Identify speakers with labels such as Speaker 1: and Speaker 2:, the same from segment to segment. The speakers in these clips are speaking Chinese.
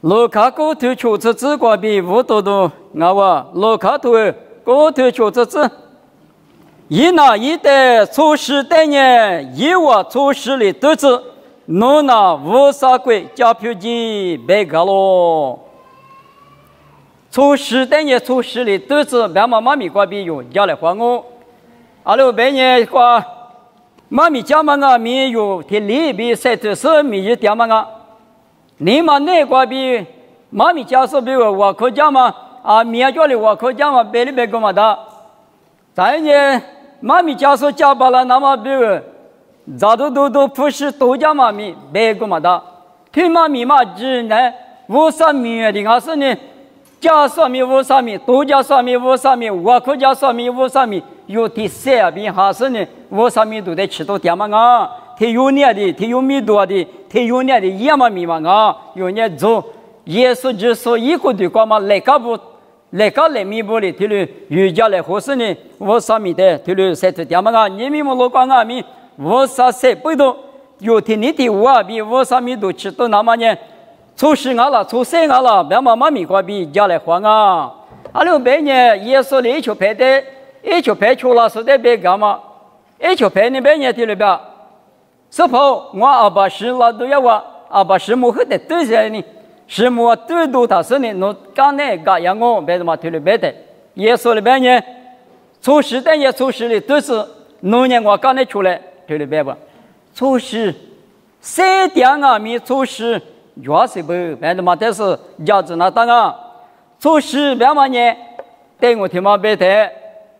Speaker 1: 罗卡古头求子子瓜比无多多，我话罗卡头古头求子子，一拿一代出世代年，一我出世的都子，侬那无啥鬼加票机别个咯。出世代年出世的都子，别妈咪瓜比有家来还我，阿六百年瓜。妈咪家嘛啊，咪有提里比赛特色咪一点嘛啊，你嘛那个比妈咪家说比我可家嘛啊，咪家里我可家嘛，别里别个嘛的，咱呢妈咪家说家巴拉那么比个，咋都不是都家嘛咪别个嘛的，听妈咪嘛只呢无啥咪的，我说呢家说咪无啥咪，都家说咪无啥咪，我可家说咪无啥咪。有第三边还是呢，我上面都在吃到点嘛啊，他有年的，他有米多的，他有年的也嘛米嘛啊，有年做耶稣就说一个对光嘛，来个不来个来米不的，他了瑜伽来或是呢，我上面的他了晒出点嘛啊，你们么老光啊米，我啥晒不到，有天你的我比我上面都吃到那么呢，出事啊了，出事啊了，别嘛米瓜比家来还啊，阿六百年耶稣来求排的。一就排除了，是在别干嘛？一就排那边也提了吧？是否我阿爸是了都要我阿爸是么很的对些呢？是么对都他是呢？侬刚才干样我别么提了别的？耶稣那边呢？出事的也出事的都是农年我刚才出来提了别吧？出事谁点啊？没出事，要是不别的嘛？但是家子那当啊，出事别嘛呢？对我听嘛别的。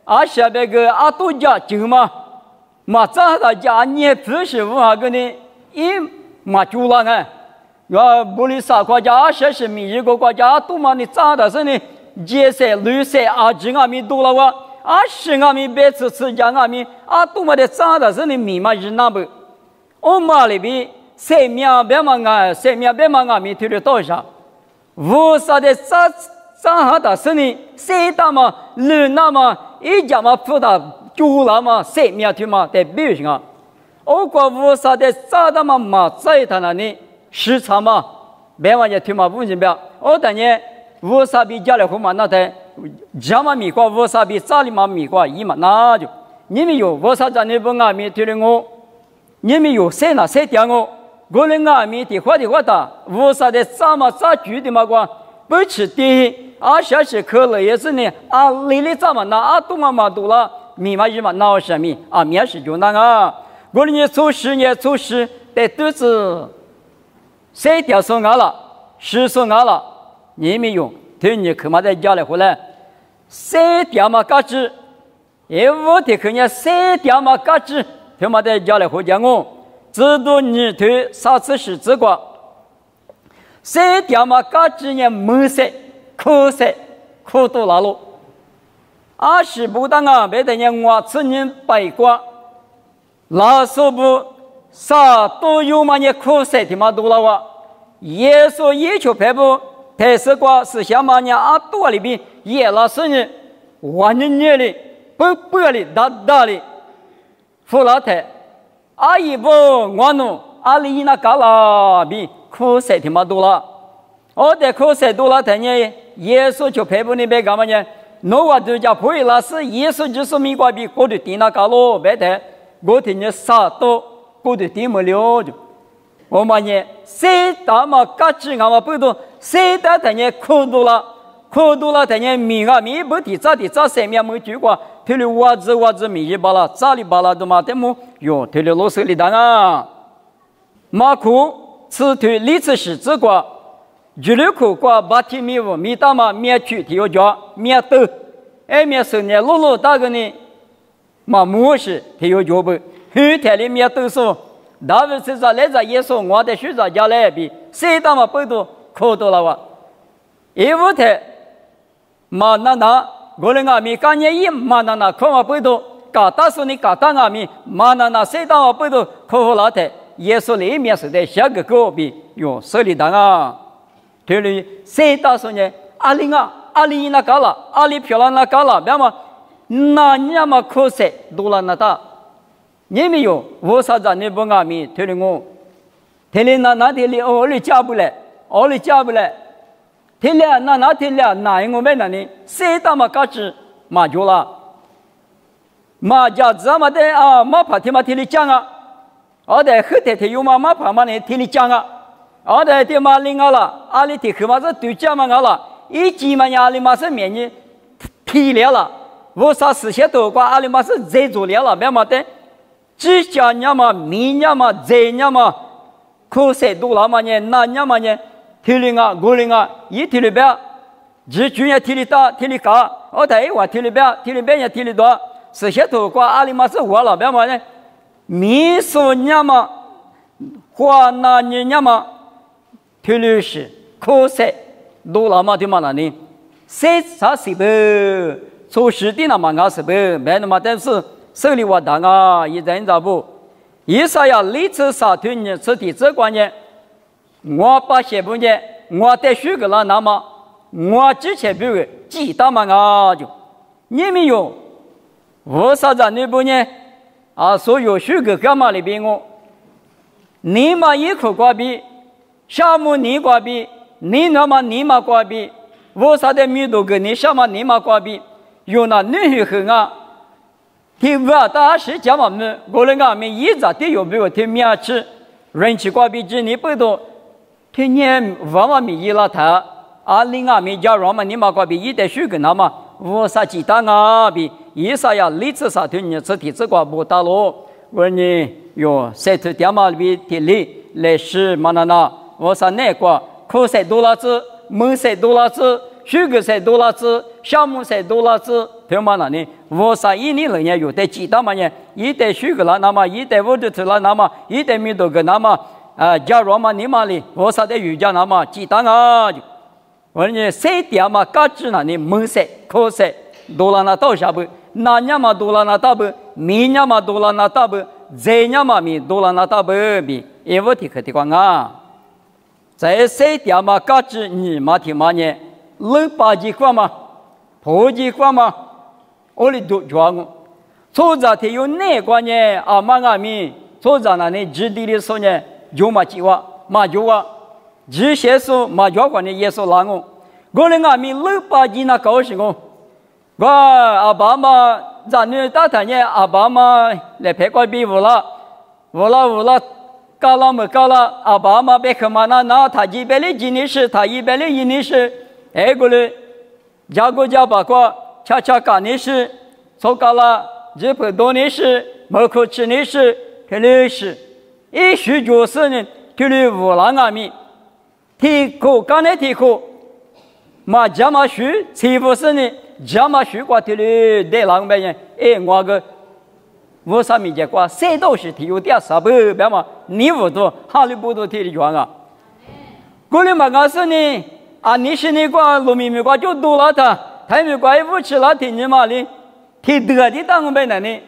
Speaker 1: 阿下边个阿多家就嘛咋大家你不是我那个呢？一嘛就了呢，要不里啥国家阿些是米一个国家阿多嘛你咋的是呢？颜色绿色阿金阿米多了哇，阿是阿米别吃家阿米阿多嘛的咋的是呢？米嘛是那不？我嘛里边生命别嘛啊，生命别嘛阿米推了多少？无啥的咋哈的是呢？谁大嘛绿那么？一家嘛不打就了嘛，生命去嘛得表现啊！我国无啥的咋的嘛在他那里市场嘛，别玩意去嘛不行不？我等年无啥比家里户嘛那的，家嘛米瓜无啥比家里嘛米瓜一嘛那就，你们有无啥在那不阿米对了我，你们有谁那谁点我，我的阿米的话的，无啥的咋嘛咋住的嘛瓜，不吃的。阿小是可乐也是呢，阿里里咋嘛那阿多嘛多了，米嘛一嘛那什么啊？面是就那个，我呢做事得肚子，谁掉手俺了，是手俺了，你没用，对你可嘛在家里回来，谁掉嘛嘎子，也我的可呢谁掉嘛嘎子，他妈在家里回家我，知道你对啥子是这个，谁掉嘛嘎子呢没事。可惜可多了喽，阿是不当啊，别等人我此人白瓜，那时候不啥都有嘛也可惜的嘛多了哇。耶稣也求排不，太史瓜是像嘛呢阿多里边也那是呢，万人的不的大的，富老太，阿一不我弄阿里那嘎啦比可惜的嘛多了，我的可惜多了太呢。耶稣就陪伴你别干嘛呢？侬话就叫配了是耶稣就是米瓜比过的地那高咯，别的我听你啥都过的地没了就。我嘛呢，谁打嘛嘎子俺嘛不多，谁打他呢可多了他呢米啊米不的咋生命没住过，他的袜子米一巴拉咋里巴拉都嘛得么哟，他的老手里当啊，马库此推历次是这个。julio ko kwa bati miwo mitama mia chu tiyo jwa mia to mia so ne lolo da ge ni ma mu shi tiyo jwa bu hu te li mia to so da ve se za le za ye so ngwa de shu za ja le bi se da ma pu do ko do la wa e wo te ma na go le nga mi ka nye yi ma na ko ma pu do ka ta so ni ka ta nga mi ma na se da ma pu do ko la te ye so le mia so de sha ge ko bi yo so li da nga这里谁打算呢？阿里那高了，阿里漂亮那高了，别嘛，那你嘛可惜多了那大，你没有，我啥子你不阿米，这里我，这里那里我里加不来，天了那天了，哪一个没那里？谁打嘛嘎子嘛就了，嘛家子嘛的啊，嘛怕天嘛天里讲啊，而在后头有嘛怕嘛呢天里讲啊，而在天嘛领啊了，阿里天后嘛是对讲嘛了，一几嘛阿里嘛是面呢天了了，我啥事情都管阿里嘛是在做了，别嘛的，只家人嘛、民人嘛、贼人嘛，可谁多了嘛呢？那人嘛呢？天里啊，过里啊，一天里边，只主要天里大，天里高，我台话天里边也天里多，事情都管阿里嘛是我了，别嘛呢？民俗人嘛，华南人嘛，天里是可谁多了嘛？对嘛那里？谁啥是不？做事的那么硬是不？没那么但是手里我大啊，一人咋不？以上要立志杀退呢，是的这关键。我把些不呢，我带许个了，那么我之前比如几大嘛啊就，你们有，为啥子你不呢？啊，所有许个干嘛里边我，你嘛一口瓜比，项目你瓜比，你那么你嘛瓜比，为啥的米多个你什么你嘛瓜比，有那女很啊。听我大是讲我们，我人家们一直都有比我听面吃，人气瓜比之你不多。天年往往米一拉他，阿里啊米家人嘛，你嘛瓜比一代许个那么，我啥鸡蛋啊比，一啥呀立志啥对你这体这瓜不大咯，我呢有晒头点嘛比体力来是嘛那，我啥那瓜可晒多了子，门晒多了子，许个晒多了子，项目晒多了子，对嘛那呢？我啥一年人家有的鸡蛋嘛呢？一代许个了那么，一代我就吃了那么，一代米多个那么。假如嘛，你嘛哩，我啥的瑜伽那么鸡蛋啊，我呢谁点嘛，嘎子那里门塞可塞，多了那到下不，那年嘛多了那大不，明年嘛多了那大不，这年嘛米多了那大不比，因为提可提光啊，在谁点嘛，嘎子你嘛提嘛呢，冷八几块嘛，破几块嘛，我哩都抓我，做着提有哪个呢？阿妈阿咪做着那里基地的时候呢？就嘛计划，嘛就话，这些说嘛就话呢，也说难我。我们阿弥六八几那高兴哦，我阿爸妈咱女大太呢，阿爸妈来陪过比乌了，搞了没搞了，阿爸妈别看嘛那他100几年是，他100一年是，哎个嘞，家国家把过，恰恰干年是，做搞了，日本多年是，没可吃年是，肯定是。一许就是呢，就是无浪阿弥，提苦刚才提苦，嘛加嘛许欺负是呢，加嘛许过提了对浪白人，哎我个我啥米结果，谁都是提有点啥不别嘛，你不多，哈利不多提的庄啊，过来嘛个是呢，啊你是那个农民个就多了他，他们个不吃了提你嘛哩，提得的当白人呢。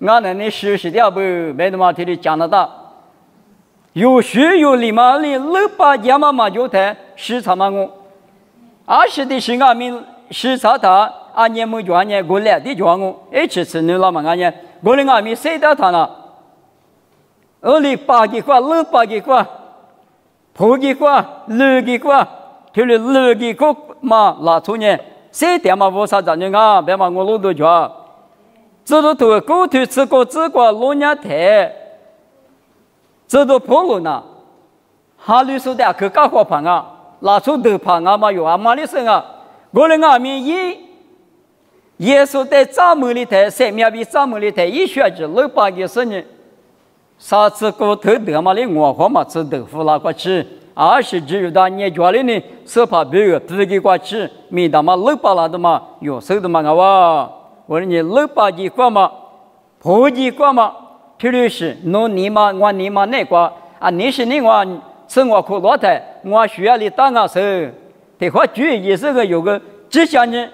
Speaker 1: 俺那里实的不没那么提的加拿大，有许有礼貌的600家嘛就谈视察嘛我，20的是俺们视察他，俺年没赚呢，过来的赚我，一吃你了嘛俺呢，过来俺们谁的他呢？200几块，600几块，破几块，6几块，提了6几块嘛拿出呢，谁的嘛我啥子呢啊？别嘛我路都赚。这都头狗头吃过这个老年台，这都破了呢。哈律师的去搞活盘啊，拿出头盘啊嘛有啊嘛的生啊。我们阿弥耶稣在咱们里头，三面比咱们里头一学期600个生日，啥子个头得嘛的我和嘛吃豆腐那个吃，20只有到年家里呢，是怕别个自己过吃，没得嘛600了的嘛，有手的嘛啊。我说你600几块嘛，破几块嘛，譬如是弄你嘛，我你嘛那个啊，你是你我生活苦老太，我需要你当个手，这话主也是个有个志向呢。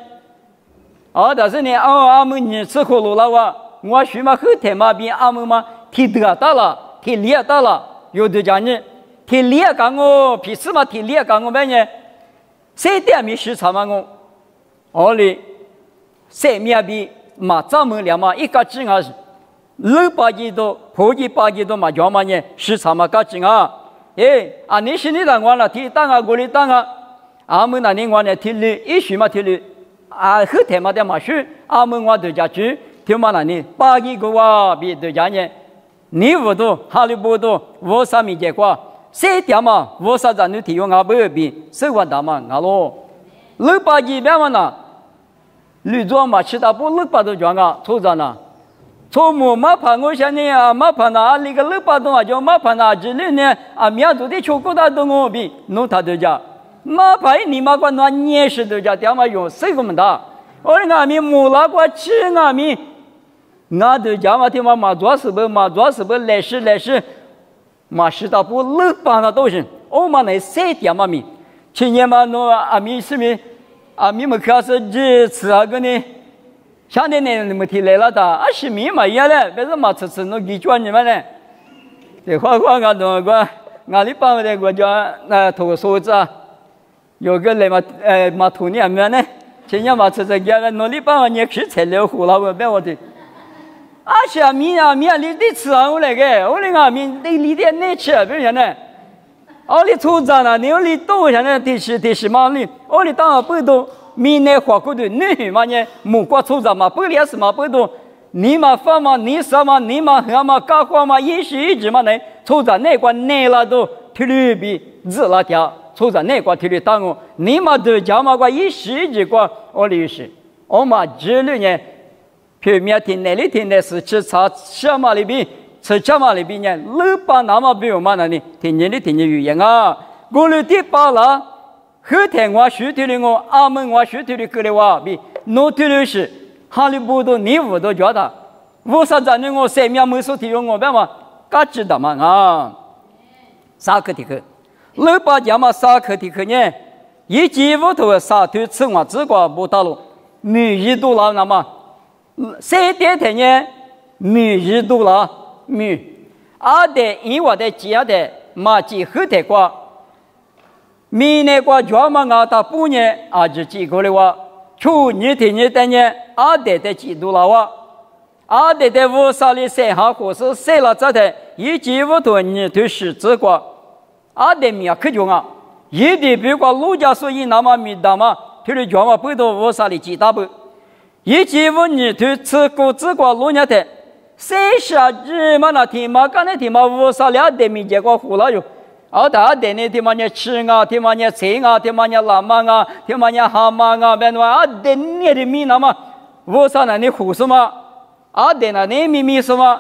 Speaker 1: 但是呢，阿们你吃苦劳了我需嘛后台嘛比阿们嘛提得大了，提厉大了，有的讲呢，提厉干我，平时嘛提厉干我呗呢，谁点没市场嘛我哩。三面比嘛，咱们俩嘛，一个金啊，600几多，破100几多嘛，叫嘛呢？市场嘛，个金啊，哎，啊，你是你当官了，提当啊，我哩当啊，阿们那里我呢听律一许嘛听律啊后天嘛的嘛许阿们我对家去听嘛那里八一个哇比对家呢你不多哈利波多我啥没结果谁点嘛我啥子你提用阿不比谁管他嘛阿罗六八一边嘛呢绿装嘛其他不六八都讲啊错着呢错木嘛怕我想你啊嘛怕那那个六八东啊就嘛怕那这里呢啊苗族的秋果大东我比弄他对家嘛怕你嘛管那年时对家点嘛用谁个么大我那米木拉过吃那米那对家嘛听嘛做是不来世嘛是到不六八那都行我嘛那谁点嘛米去年嘛弄啊米是米啊米么开始这次啊个呢像那年你们提来了的啊是米嘛一样嘞别说嘛吃弄几转你们嘞这花俺那个俺里帮的我叫那头说子有个来嘛土里面呢去年嘛吃个弄里帮你吃材料糊了我别我的啊是啊米啊你得吃啊我那个我那个米你得难吃别人呢我哩出战了，你哩多现在第十嘛哩，我哩当然不多，明年花过的你嘛呢，木瓜出战嘛，不也是嘛不多，你嘛发嘛，你啥嘛，你嘛何嘛干活嘛，一时一直嘛呢，出战那个那了都体力比日了条，出战那个体力大我，你嘛都讲嘛个一时一直个，我哩是，我嘛这里呢，表面听那里听的是吃茶什么里边。吃什么里边呢？六八那么比我们那里听见语言啊！我们第八了，后天我学的我阿门我学的个的话比弄的是哈利波特你我都觉得，我啥子呢？我生命没说提我别嘛，嘎知道嘛啊！啥课题课？六八讲嘛啥课题课呢？一季五头啥头吃我只管不到了，米一度了那么3点天呢？米一度了。米，阿的因我的家的马吉后头瓜，米那瓜专门阿达半年阿就几个的话，去年的呢阿的几多了哇，阿的五十里三下或是三了这的，一季五头你都是这个，阿的米可重啊，一的比过陆家所以那么米大嘛，他的专门不到50里几大不，一季五你都吃过这个陆家的。30日嘛那天嘛，刚才天嘛52点米结果糊了哟。而大点呢天嘛呢吃啊，天嘛呢菜啊，天嘛呢拉嘛啊，天嘛呢蛤蟆啊，别话点呢的米那么53那你糊什么？点那你米什么？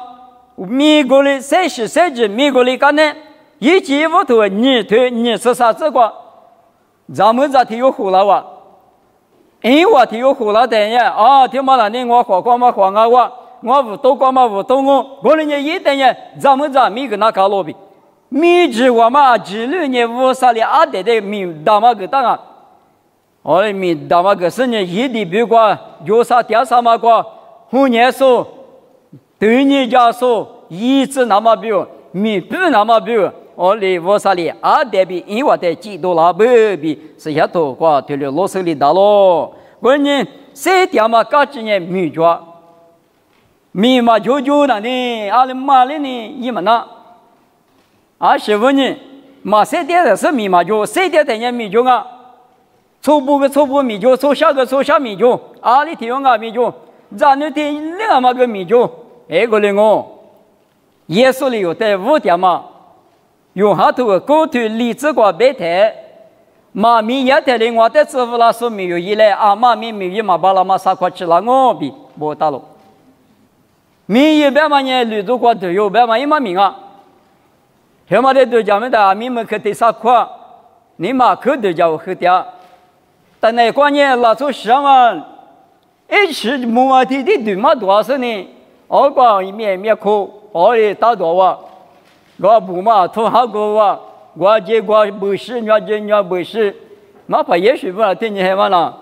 Speaker 1: 米过里33日米过里干呢？一季五头你吃啥子个？咱们这天又糊了哇？我天又糊了的呀！天嘛那你我花光嘛花啊我。我不多光嘛不多我人家一等人咱们这米个那搞罗比米只我嘛只6年50里阿得的米大嘛个当啊我的米大嘛个是呢一地比过有啥点啥嘛个5年数对你家数一直那么比米不那么比我的50里阿得比因为的几多了不比是下头个对了罗手里大咯我呢谁点嘛搞几年米抓米嘛就那呢，阿里马里呢，一门那，师傅呢，马3点的是米嘛就3点的人米就啊，初步米就，初下米就，阿里提用啊米就，咱那天两嘛个米就，个嘞我，耶稣里有的5点嘛，用下头高头荔枝瓜白菜，马米也得嘞我的师傅啦说米有一来啊马米米嘛把那嘛3块吃了我比不大了。米一百万年绿洲瓜都有100万一码米啊，他妈的都讲么的，米们可得3块，你妈可得叫我喝掉，但那关键拉出10万，一吃没问题的对嘛多少是呢？我讲一面苦，我的大多哇，我不嘛从好过哇，我结果不是，人不是，嘛怕也许不能听你还嘛啦，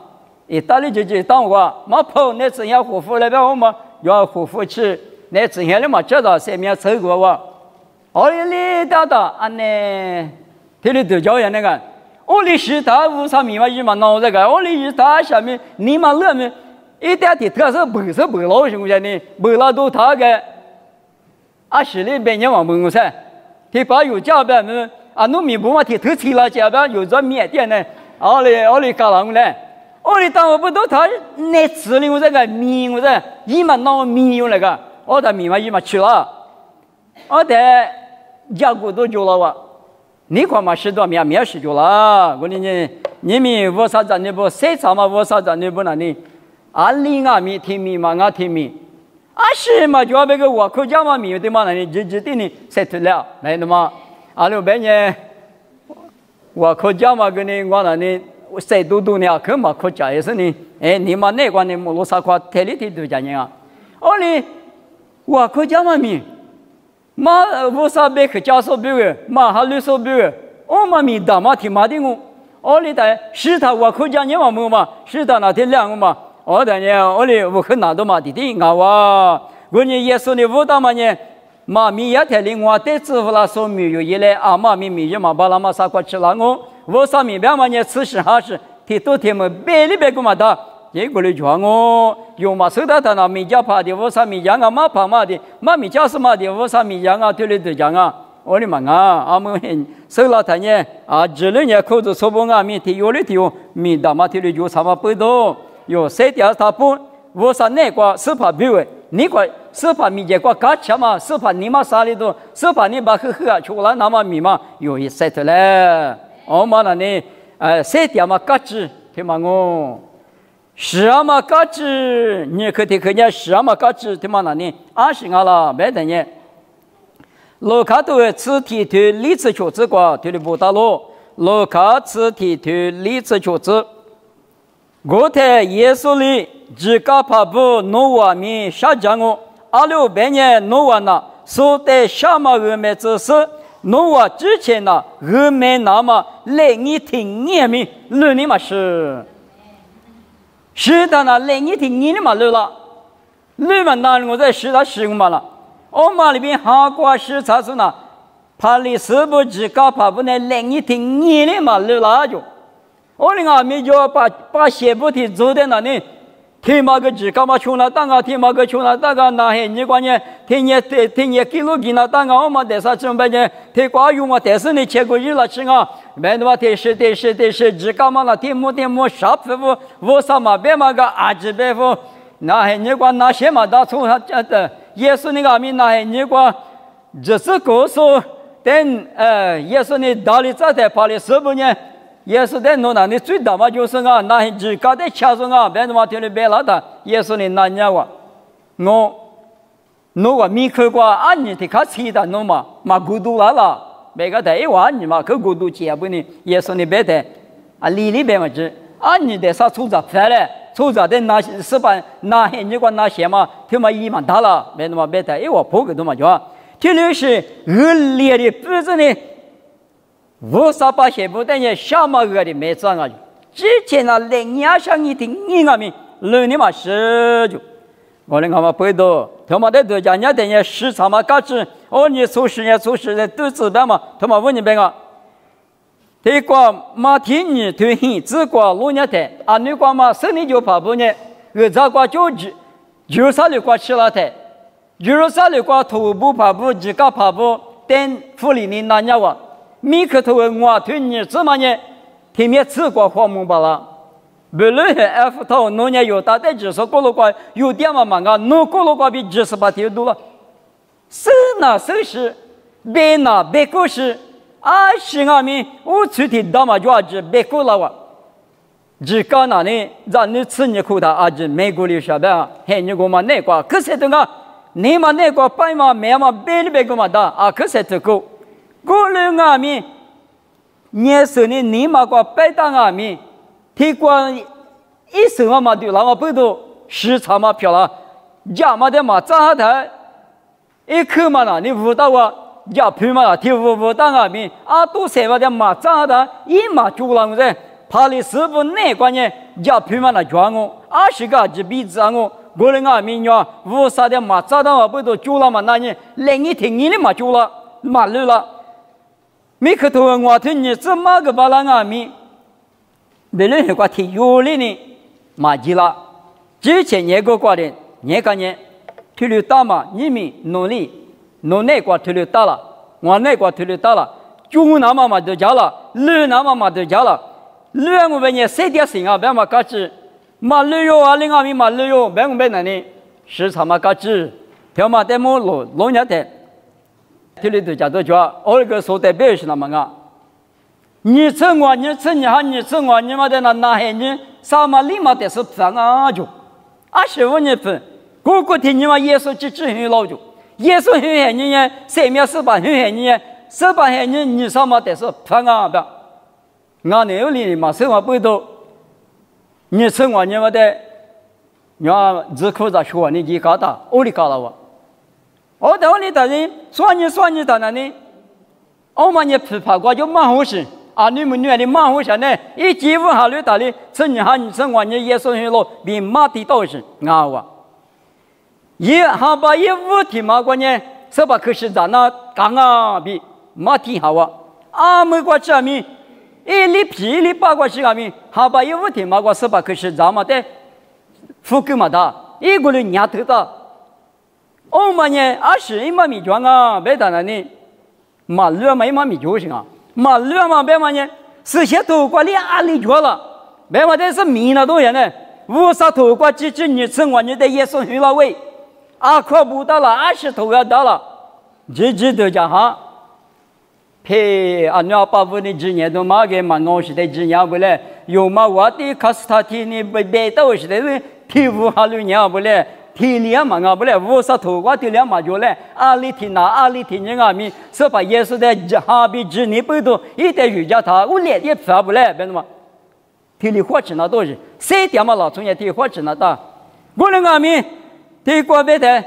Speaker 1: 一打理就当我，嘛跑那次要活活来边我嘛。要活活吃，那之前的嘛知道上面抽过哇，我哩大安呢，这里都叫人那个，我哩是他50米嘛一嘛闹这个，我哩是他下面你嘛那面一点的特色不老行不行呢？不老都他个，是里边人嘛问我噻，他把有家边们侬米不嘛提头起了家边有这面店呢，奥利搞啷个嘞？奥利当我不都他那指令我这个米我这一嘛闹米用那个，我的米嘛一嘛去了，我的家国都就了哇，你看嘛10多米没10就了，我你们我啥子你不谁啥嘛我啥子你不那你，安利啊米听米嘛我听米。是嘛？就那个我口讲嘛，米的嘛，那你直的你塞出了，来的嘛。那边呢，我口讲嘛，跟你我那你塞嘟呢，可嘛口讲也是你，你嘛那关你木罗啥块特里的都讲人啊。你我口讲嘛米，嘛我啥别去教授别个，嘛还律师别个，嘛米大嘛听嘛的我，你在是他我口讲你嘛木嘛，是他那天两个嘛。等下，我很难的嘛，弟弟我耶稣的舞蹈嘛呢，嘛米也太灵，我对支付了说米有一类嘛米就嘛把那嘛啥过吃了我啥米边嘛呢，此时还是提多天么别里别个嘛的，结果你讲有嘛收到他那米家怕的，我啥米养嘛怕嘛的，嘛米家是嘛的，我啥米养对里头讲我的妈们收了他呢这里呢口子说不米提有里头米大嘛提里就啥嘛不多。有谁掉他不？我说那个是怕别个，你个是怕米结果搞钱嘛？是怕你嘛啥里头？是怕你把喝出来那么米嘛？有一些的嘞，嘛那呢？谁掉嘛搞子？听嘛我，是啊嘛搞子，你可听见是啊嘛搞子？听嘛那呢？是了，没得呢。罗卡多此题对历史学者个对的不大咯，罗卡此题对历史学者。我在耶稣里只搞怕不诺瓦米下降2600年诺瓦那所在什么俄美之事诺瓦之前呢俄美那么来你听你们论你嘛是的呢来你听你嘛论了论嘛那我在是他使用嘛了嘛里边韩国是啥子呢帕里斯不只搞怕不呢来你听你的嘛论了就没就把写不提做的那里，听嘛个只干嘛穷了，当听嘛个穷了，当那些你关键听也记录记了，当我们得啥准备呢？听瓜用嘛，但是你切过日了吃没得嘛？听是只干嘛了？听么啥皮肤？我啥嘛别嘛个这皮肤？那些你关那些嘛大从他的耶稣那个那些你关只是告诉等耶稣你道理在怕的是不呢？耶稣在弄那你最大嘛就是那只搞的掐住别的嘛听你别了的耶稣你那年我米克过你的卡吃的弄嘛孤独了别个的你嘛可孤独接不呢耶稣你别的里边嘛只你的啥出着翻嘞出着的那是把那些你管那些嘛听嘛一嘛大了别的嘛别的我破个都嘛就这里是恶劣的不是呢我啥把些不等于什么个的没涨之前人家想你听你们论你嘛是就我们嘛不多他们的都讲人家等于市场嘛价值你出事的都知道嘛他们问你别这个马天你推行这个路年的你个嘛生理就怕不呢这个就啥的个吃了的就啥的个头部怕不这个怕不等福利你那样米克头我推你怎么呢？天面吃过花木巴了，不论 F 头农业有大的指数过了过有点嘛农过了过比98天多了，是那是别那别个是是们我出的大嘛就别个了只干那呢让你吃你苦的这美国里下边嘿你给我们那个可是的你们那个白嘛没嘛别的别个嘛的可是这个。过了面，年时呢，你嘛个白当面，提过一生嘛对，那么不多市场嘛漂亮，家嘛的嘛炸台，一口嘛啦，你舞蹈家皮嘛啦，提舞蹈面，都什么的嘛炸台，一嘛就啷个怕你师傅那关键家皮嘛啦装20个这鼻子过了面呀，舞啥的嘛炸台不多就了嘛那呢，来你听你的嘛就了，嘛累了。米克头我听你怎么个把那米，别人那个听有理呢，嘛急了。之前那个过的，那个呢，推了大嘛，你们努力，弄那个推了大了，我那个推了大了，就那么嘛就加了，累那么嘛就加了，乱我们也谁点心啊？别嘛嘎子，马旅游啊，另外咪马旅游，别我们那里市场嘛嘎子，条嘛在么路年的，这里头讲到叫，我那个所代表是那么个，你吃我，你吃你哈，你吃我，你嘛在那海你，啥嘛立马得是饭啊就，25年份，个天你嘛耶稣只很老就，耶稣很海你呢，3面4把很海你呢，4把海你啥嘛得是饭啊不？俺那有里嘛生活不多，你吃我你嘛的，你只口子说你几搞的，我里搞了我，我到你的人说你的那里，我们也批判过就蛮好事啊，你们女的蛮好事呢，一几乎下来打的，吃你哈你吃我你耶稣很老，比马地道是俺我，也还把一5天嘛过呢，是把可是咱那刚啊比马地好啊，没过这米。一里皮一里八卦是啥咪？好吧，1-5天嘛，我18可是咱们的富贵嘛的，一个人伢头的，我们呢21嘛米庄啊，别当然呢，马路嘛米就是啊，马路嘛别嘛呢，10些头瓜2里庄了，别嘛的是米那多人呢，50头瓜几你吃我你的耶稣很老位，可不到了20头要到了，几都讲哈。嘿，你要把我的职业都买给嘛？我是的职业不嘞？有嘛？我的卡斯塔提呢？被到是的，提5哈路年不嘞？提2嘛啊不嘞？50头我提2嘛就嘞。阿里提人啊咪，是把耶稣的哈比职业不多，一点瑜伽他我来点发不嘞？别的嘛，提里花钱那多是，谁点嘛老从也提花钱那大，我那个咪提过别的，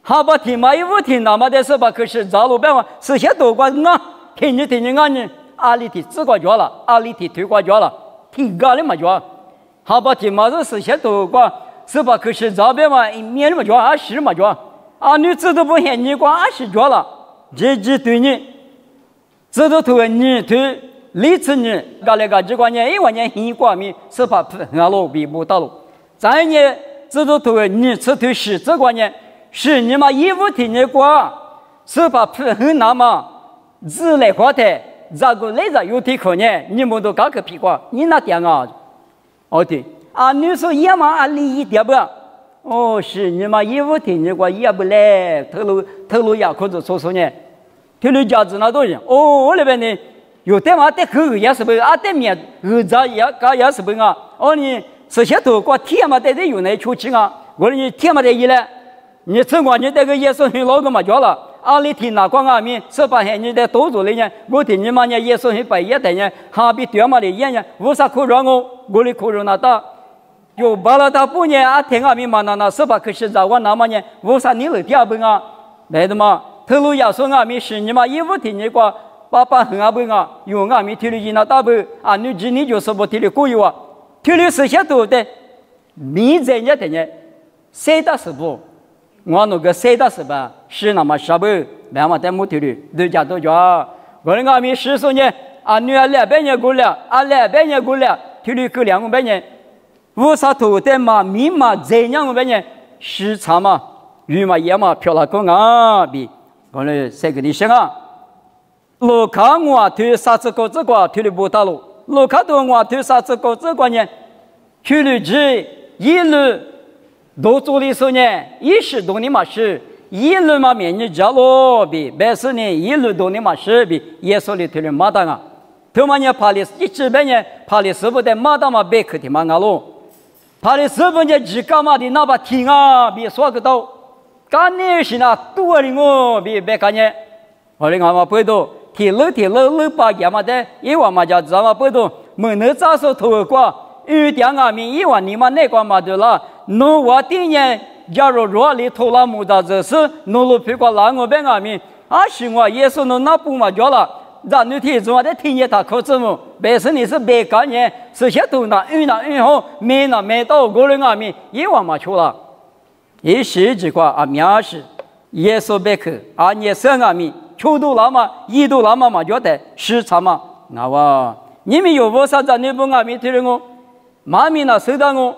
Speaker 1: 哈把提嘛1-5天那么的是把可是早路别嘛，10些多过啊。听你俺呢，阿里提自个脚了，阿里提推过脚了，提高了嘛脚，好把提嘛是10些多过，是把可是早边嘛面了嘛脚，20嘛脚，你知道不嫌你过20脚了，这对你，知道头你对理智你，搞那个这个呢，1万年1过米是把俺路比不到路，再呢知道头你吃头是这个呢，是你嘛1-5天你过，是把很难嘛。自来花的，这个来着有点可能，你们都搞个屁瓜，你那点啊？对，你说也嘛利益点不？是你嘛1-5天你过也不来，透露也可以说呢，透露价值那多人，我那边呢有的嘛得口也是不，对面这也是不啊？你10些头过天嘛在这有那出去啊？我说你天嘛在一来，你吃我你这个也是很老个嘛叫了。阿里提那光阿米18海你的多做的呢，我听你嘛呢耶稣很白也的呢，哈比对嘛的演呢，为啥可让我的可让那大，就把了他不呢听阿米嘛那18可是在我那么呢，为啥你来第二本啊？来的嘛，透露耶稣阿米是你嘛1-5天你过爸很阿本啊，有阿米提了那大本你就是不提了过有啊，提了10些多的，你在人家的呢，3大10不？我那个3大10吧，是那么少不？别嘛在木头里，都家都叫。我那个米10说呢，女儿200年过了，200年过了，提里够200年，50头的嘛，米嘛200年，时差嘛，鱼嘛也嘛漂了个啊比，我那谁给你想啊？路看我推30个这个推里不大路，路看到我推30个这个呢，去里去一路。都做的时候呢，10多年嘛是，一路嘛面你家咯比，80年一路多年嘛是比，耶稣里头的马当啊，他们呢爬的100年爬的师傅的马当嘛别克的嘛啊咯，爬的师傅呢只干嘛的那把听啊比说个到，干呢是那多的我比别干呢，我的俺们不多，提楼把爷嘛的，一万嘛家咱们不多，没能咋说头过，有点俺们1万你们那个嘛的了。侬我第年假如若里头了木的这是侬路皮过拉我别阿米是我耶稣侬那不嘛叫了让你听着我的听见他口子么别是你是别干呢是些头那好没到过人阿米1万嘛去了一时之过面是耶稣别去你生阿米秋度了嘛1度了嘛觉得时差嘛那我你们有多少在你不阿米听人我妈咪那收到我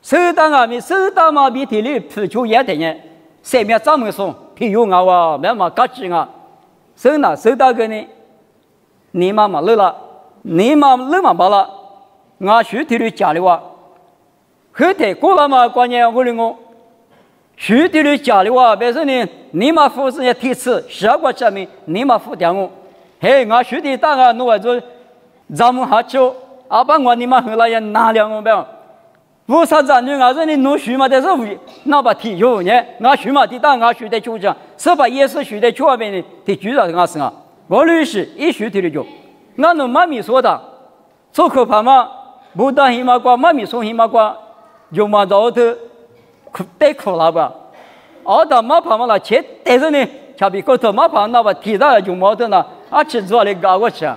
Speaker 1: 收到嘛比体力付出也等于3面这么说譬如我没嘛嘎子啊收到个呢你妈妈累了你妈累嘛罢了我兄弟的家里话，后头过了嘛，关键我的我兄弟的家里话，别说呢，你妈父是也提词，十个证明你妈父掉我，嘿，我兄弟大个弄来做，咱们还久，阿爸我你妈后来也拿了我呗。为啥子呢？我说你弄书嘛，但是那把题有呢，我书嘛，地当我书的就讲，是把也是书的就外面的，的主要我是啊，我律师一书的就，我弄妈咪说的，做可怕嘛，不当黑马瓜，妈咪说黑马瓜，就嘛到头。得苦了吧？熬到马旁嘛了，切但是呢，下边高头马旁那把提到就毛头呢，吃做来搞过去啊。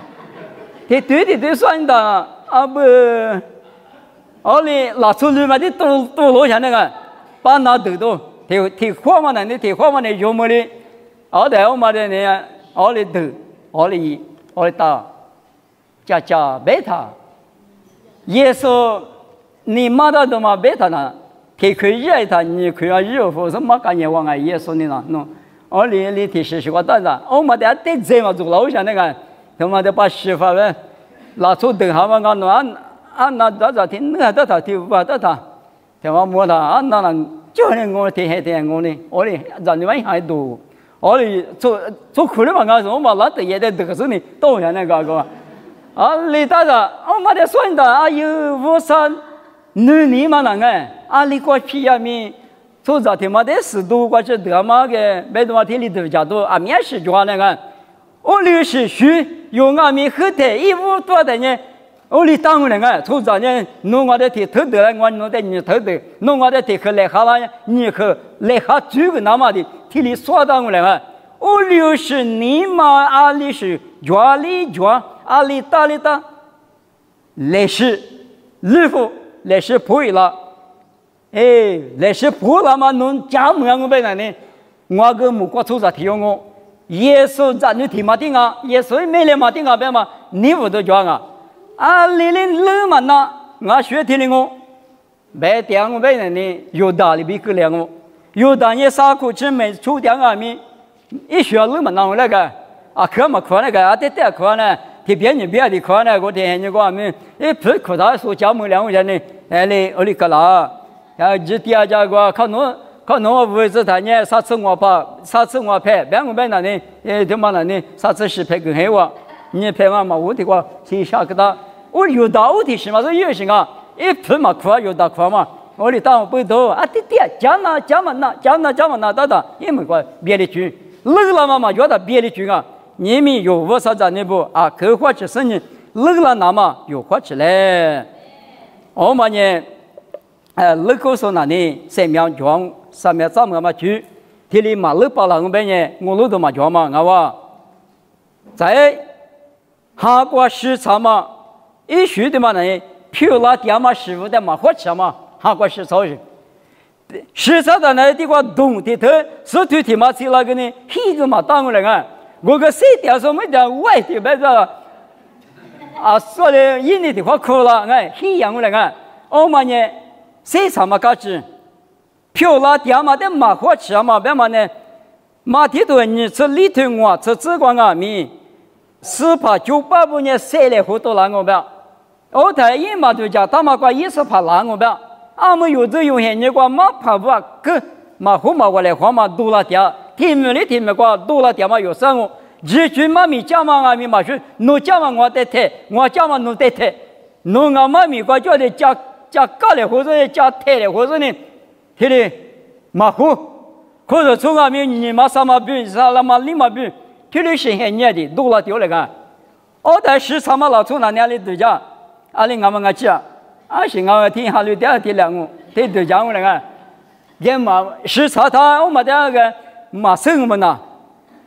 Speaker 1: 他对算的啊不，哩拿出来嘛的都落下那个，把那豆豆提花嘛呢，提花嘛呢有么的，的我嘛的呢，哩豆，哩大，加贝塔，耶稣你妈的都嘛贝塔呢？他可以热他，你可以热乎，什么感觉往外也说你了，喏，你提示我当然，我们得这么做老想那个，他妈的把媳妇呗，拿出灯下嘛，俺那咋听，那得他听不得他，他妈摸他，俺那就那我听我呢，让你们还多，做苦的嘛，俺说我嘛那得也得得是你，都像那个，你当然，我们得算的，有五三。你嘛那个，你过去呀咪，做昨天嘛得10度过去得嘛个，没多少天里头家多，面试就那个，我60岁有俺们后头150多的呢，里当那个，做昨天弄我的天头得了，我弄的你头得，弄我的天去来哈了，你去来哈住个那么的，天里说当我那个，我60你嘛里是家里大里大，来是礼服。来是破了，来是破了嘛？侬家门我被人呢？我个木瓜出啥提我？耶稣在你提嘛定啊？耶稣没来嘛定啊？别嘛？你不都讲啊？你冷嘛那？我学听了我，白点我被人呢？有道理比个两我，有道理啥苦吃没出点啊咪？一学冷嘛那我那个可嘛可那个得可呢？他别人别的可能我听你讲没？不可他说家门两个人呢？里个啦，这第二家个看侬位置他呢，啥次我拍，别个别那呢，他妈那呢，啥次是拍更黑哇？你拍完嘛，我的话先下个他，我有道我的是嘛，说有些啊，不嘛苦有道苦嘛，我的当不多对，讲嘛那，等，也没关别的句，冷了嘛，觉得别的句啊。你们有我啥子那不可花吃生意，冷了那么有花吃嘞。我们呢，冷口说那呢，3秒装，3秒3个嘛去，天里嘛冷巴了我们呢，我冷都嘛装嘛，我话，在韩国市场嘛，一学的嘛呢，漂亮点嘛师傅的嘛花吃嘛，韩国市场是。市场的那地方东的头，是土地嘛是那个呢，黑个嘛当过来个。我个谁点说没点外地白着说的印尼的话苦了黑样过来个我们呢谁场嘛搞起漂亮点嘛的马花吃嘛别嘛呢马蹄头你吃里头我吃紫光啊米498年谁来活动了我别我台一嘛就讲他妈瓜148了我别俺们有这有些你瓜马跑不个马虎马过来黄马多了点天没过多了点嘛有生活，日军妈咪讲嘛咪嘛说，侬讲嘛我得听，我讲嘛侬得听，侬俺妈咪过叫的加高了或者加退了或者呢，他的马虎，或者从俺们你妈啥嘛比啥那嘛你嘛比，他的是很热的多了掉了个，我在市场嘛老从那里度假，里俺们个讲，是俺听下里第两个，对度假我那个，也嘛市场他我们那个。马生么呐？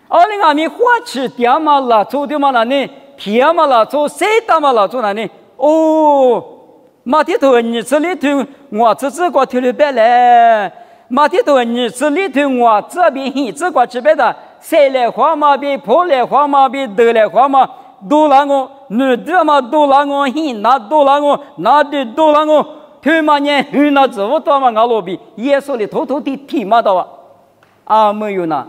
Speaker 1: 里俺们花吃点嘛啦，做的嘛那呢？天嘛啦，做谁打嘛啦，做那呢？马蹄头你吃里头，我吃过头里白嘞。马蹄头你吃里头，我这边这过吃白的，谁来花嘛比破来花嘛比得来花嘛，多了我，你的嘛多了我，那多了我，那的多了我，他妈呢？那怎么多嘛？俺老比耶稣的偷的提嘛到没有呢，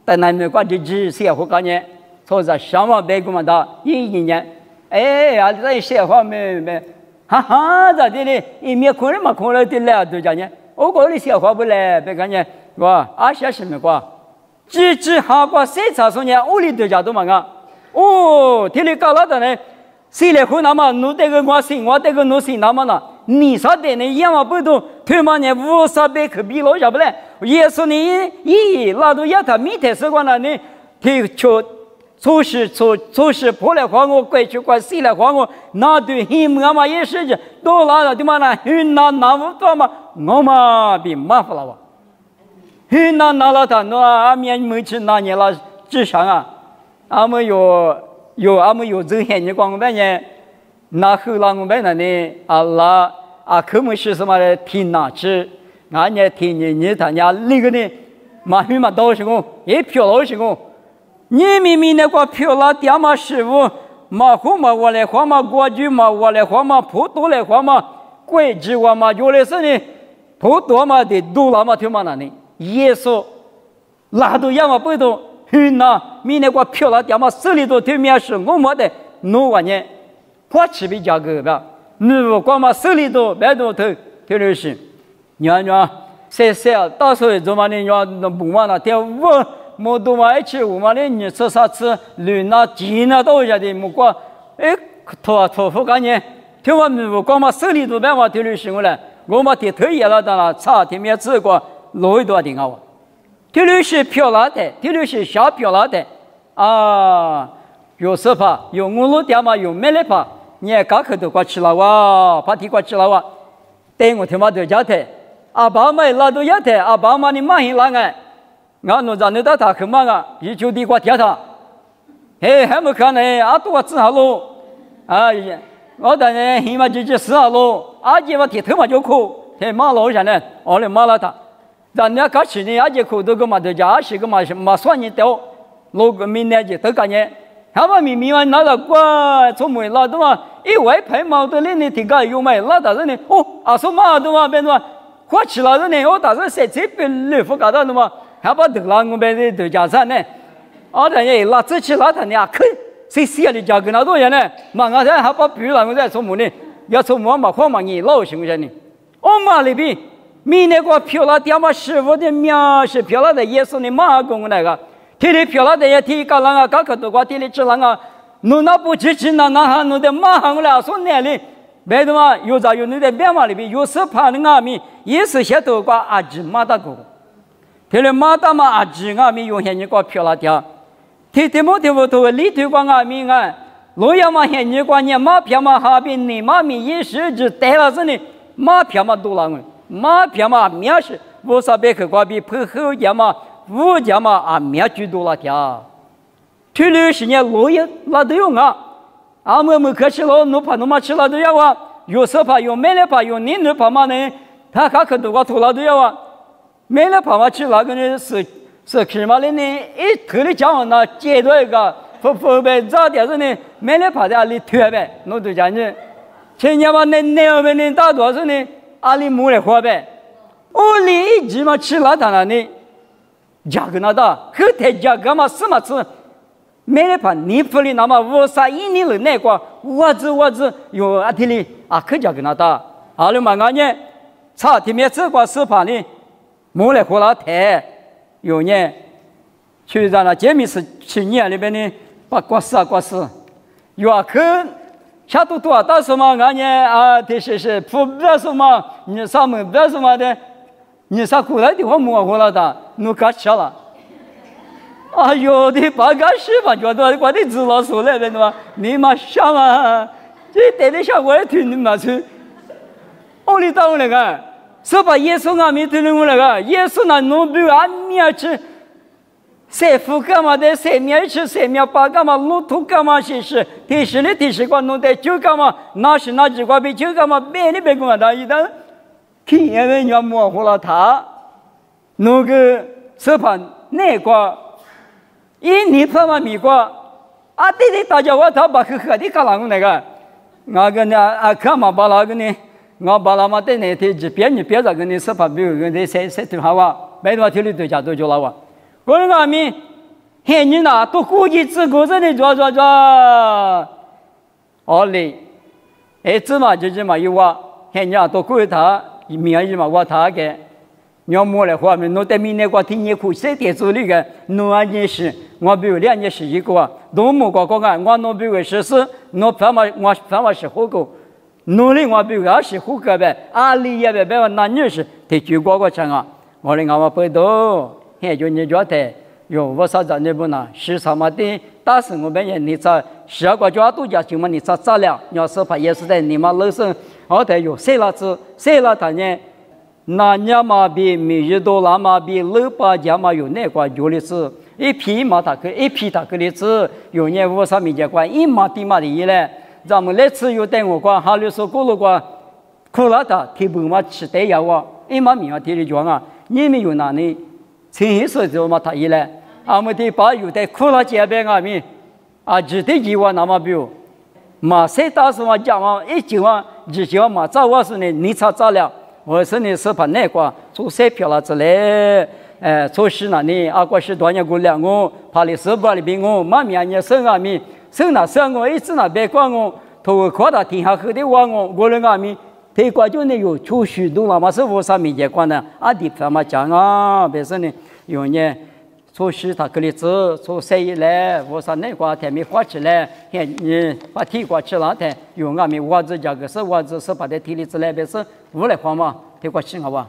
Speaker 1: 但那没关系，只写好概念，说是想往白个嘛的，1年，这写话没，哈哈，咋的嘞？一面看了嘛看了的来都讲呢，我讲你消化不来，别看呢，哇，阿些什么瓜？只哈瓜谁查说呢？屋里都讲都嘛个，哦，听你讲了的呢，谁来看那么？侬这个我信，我这个侬信那么呢？你啥的呢？一样不都？他妈呢，无啥别可比老下不来？耶稣呢，拉都要他米特时光了呢，他就。做事破来还我，过去关谁来还我？那对黑我嘛也是的，都拿了对嘛呢？云南拿不到嘛，我嘛比麻烦了哇。云南拿了他，那俺们没去拿年了，至少啊，俺们有这些人光白呢，那后来我们呢，拉可没是什么的听哪去？俺呢听你他家那个呢，嘛云嘛多少个，也漂老些个。你明明那个漂亮爹嘛师傅，嘛好嘛我来花嘛过去嘛我来花嘛普多来花嘛，贵之我嘛原来是呢，普多嘛的多了嘛听嘛那呢，耶稣拉都要嘛不多，云南明那个漂亮爹嘛手里头对面是我没得，弄完呢，花吃比价格吧，你不光嘛手里头买多头就是，娘谁啊，到时候做嘛呢娘那不嘛那点我。莫多嘛一起我们的你吃啥吃，乱啊鸡啊都下的莫光，托付干呢，听我们不光嘛手里头办嘛丢了行过来，我们的头也了当了，差点没吃过，老一多的啊，丢了是漂亮的，丢了是小漂亮的啊，有时怕有我老爹嘛有没来怕，你刚口都过去了哇，怕地过去了哇，等我他妈都家的，阿爸妈拉都要的，阿爸妈你妈很难哎。俺农家那大他很忙啊，一就地瓜贴他，哎，还没看呢，俺都我治好喽，啊，我当然起码就死好喽，阿姐我贴头嘛就哭，贴马老下呢，我来马了他，咱家搞起呢，阿姐哭都个嘛都家是个嘛算你掉，老个明年就都干呢，他们明晚拿到瓜，从没拿到嘛，一外派毛的人呢，提个有买拿到人呢，哦，阿说嘛都嘛变嘛，花起了人呢，我打算谁这边来不搞到的嘛。还把头拉我们的头家上呢，啊，人家拉这去拉他呢，可谁写的价格那多少呢？嘛，我才还把比如我在做么呢？要做么嘛，花嘛你老行不行呢？我嘛里边，明年个漂亮爹嘛师傅的名是漂亮的，耶稣的马公那个，天里漂亮的也天高浪啊，高可多个天里吃浪啊，侬那不支持那哈侬的马行了，说哪里？别的嘛，有咋有你的边嘛里边有时怕的阿米，也是些多个阿吉马大哥。天了马达嘛阿吉阿米用现你个漂亮的，天么天不头里头个阿米啊，罗亚嘛现你个你马票嘛哈边你马米也是只带了是呢，马票嘛多了马票嘛面是我啥别去个比配合家嘛，物价嘛啊面居多了的，天了是呢罗亚那都有啊，俺们可吃了，侬怕侬嘛吃了都要啊，有时怕有买了怕有你那怕嘛呢，他看可多个头了都要啊。买了跑嘛去那个呢是起码的呢，一头的讲那接到一个不呗，早点子呢，买了跑在阿里推呗，侬都讲呢，前年嘛那边呢大多数呢阿里没来花呗，我里一直嘛去那他那呢，价格那大，后台价格嘛什么吃，买了跑你不里那么我啥一年了那个我子有阿天里啊可价格那大，阿里嘛俺呢，差天面这个是怕呢。没来活老太，有年去在那前面是去年里边呢，把过世，有啊可下多多到什么俺呢啊，这是不要什么，你上门不要什么的，你上过来的话没活了的，侬干吃了。哎呦，的八个是吧？觉得我的知老说来的嘛，你嘛想啊，这带的想我也听你嘛去，我里到那个。是把耶稣阿弥陀佛那个耶稣那农比阿面去，谁富干嘛的，谁面去，谁面把干嘛，路途干嘛些事，提示个弄的就干嘛，那是那几个比就干嘛，别的别个嘛的，一旦天爷的要模糊了他，那个是把那个一年他嘛米个，啊对对，大家我他把喝的干啷个那个，那个呢啊干嘛把那个呢？我把那么的那天就别着跟你说法，比如跟你谁对好哇，没多天里对家都就了哇。我那个咪，现你那都估计自个人的做，哦嘞，子嘛就是嘛有话，人家都归他，名义嘛我他嘅。要么来话面，侬对面那个听你苦谁点做那个，侬啊件事，我比如2件事一个啊，侬么个讲啊，我侬比如实施，侬反嘛我反嘛是好个，侬哩我比如也是好个呗，阿里也别那件事，提举过讲啊，我哩我不到，现就你觉得，哟，我啥子你不拿，是什么的？但是我们人你在12个角度讲，就么你咋了？要是怕也是在你们楼上，我得有谁了子，谁了他呢？那年嘛比每日多那嘛比600家嘛有那个有的是，一批嘛他个一批他个的是，有年50米结关一嘛地嘛的一嘞，咱们那次有带我关哈律说过了关，苦了他提不嘛吃得要啊，一嘛米啊提的讲啊，你们有哪里？前一说就嘛他一嘞，俺们的把有带苦了这边啊米，啊只得几万那么比，嘛谁打什么讲啊，一讲啊，只讲嘛早我是呢，你查早了。我说你是怕那个做彩票了之类，做事那里啊，过是多年过两我，怕你手把里边我，妈咪你生啊咪，生那生我一直那别管我，头夸他天下后的话我人啊咪，推过就那有出许多了嘛，是我啥没结管呢？啊，地方嘛讲啊，别说呢，有呢。做事他个例子，做生意来，我说那个他没花起来，你把提过去了，他有俺们娃子家个是娃子是把他提例子来，别是无来花嘛，提过去好吧。